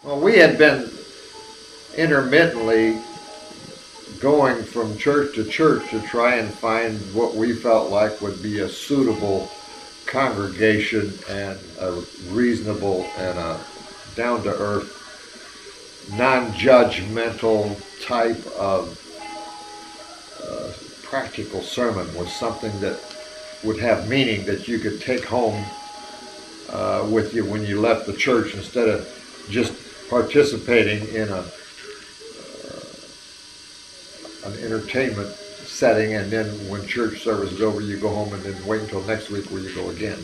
Well, we had been intermittently going from church to church to try and find what we felt like would be a suitable congregation and a reasonable and a down-to-earth, non-judgmental type of practical sermon, was something that would have meaning that you could take home with you when you left the church, instead of just participating in an entertainment setting, and then when church service is over you go home and then wait until next week where you go again.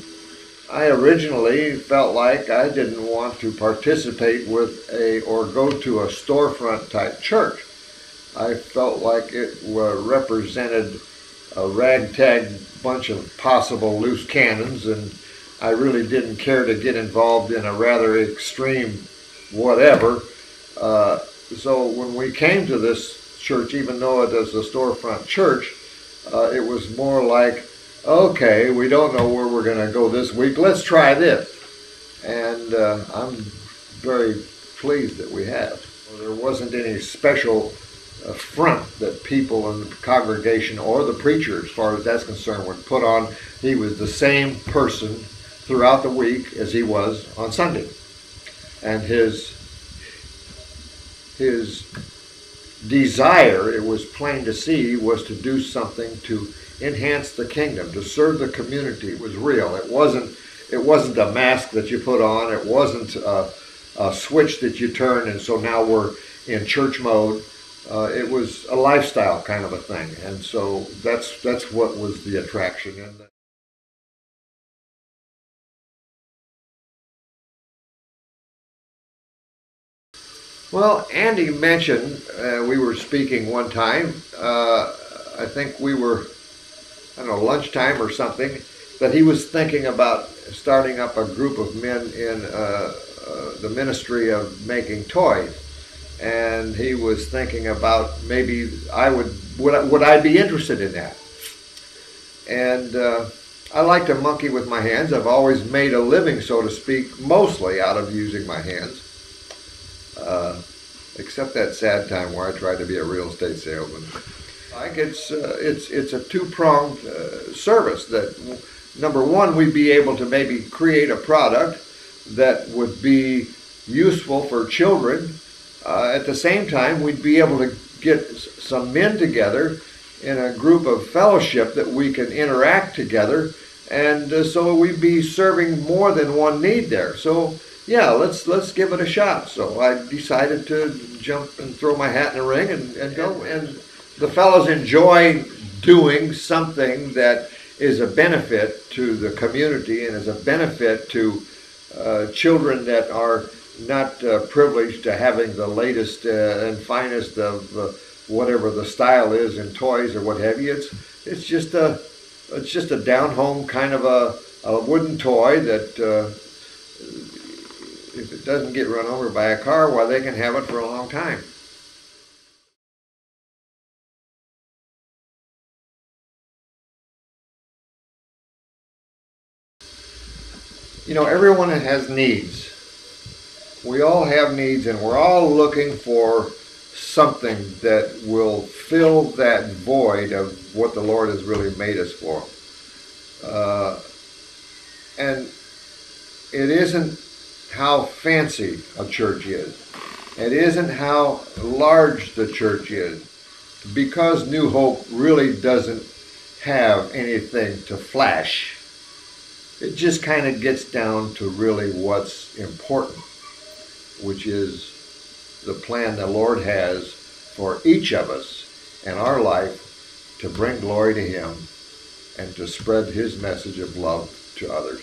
I originally felt like I didn't want to participate with or go to a storefront type church. I felt like it represented a ragtag bunch of possible loose cannons, and I really didn't care to get involved in a rather extreme whatever. So when we came to this church, even though it is a storefront church, it was more like, okay, we don't know where we're going to go this week, let's try this. And I'm very pleased that we have. There wasn't any special front that people in the congregation or the preacher, as far as that's concerned, would put on. He was the same person throughout the week as he was on Sunday. And his desire, it was plain to see, was to do something to enhance the kingdom, to serve the community. It was real. It wasn't a mask that you put on. It wasn't a switch that you turn and so now we're in church mode. It was a lifestyle kind of a thing, and so that's what was the attraction. Well, Andy mentioned, we were speaking one time, I think we were, I don't know, lunchtime or something, that he was thinking about starting up a group of men in the ministry of making toys. And he was thinking about maybe would I be interested in that? And I like to monkey with my hands. I've always made a living, so to speak, mostly out of using my hands. Except that sad time where I tried to be a real estate salesman. I think it's a two-pronged service. That number one, we'd be able to maybe create a product that would be useful for children. At the same time, we'd be able to get some men together in a group of fellowship that we can interact together, and so we'd be serving more than one need there. So yeah, let's give it a shot. So I decided to jump and throw my hat in the ring and go. And the fellows enjoy doing something that is a benefit to the community and is a benefit to children that are not privileged to having the latest and finest of whatever the style is in toys or what have you. It's just a down home kind of a wooden toy that if it doesn't get run over by a car, well, they can have it for a long time. You know, everyone has needs. We all have needs, and we're all looking for something that will fill that void of what the Lord has really made us for. And it isn't how fancy a church is. It isn't how large the church is. Because New Hope really doesn't have anything to flash, it just kind of gets down to really what's important, which is the plan the Lord has for each of us in our life to bring glory to Him and to spread His message of love to others.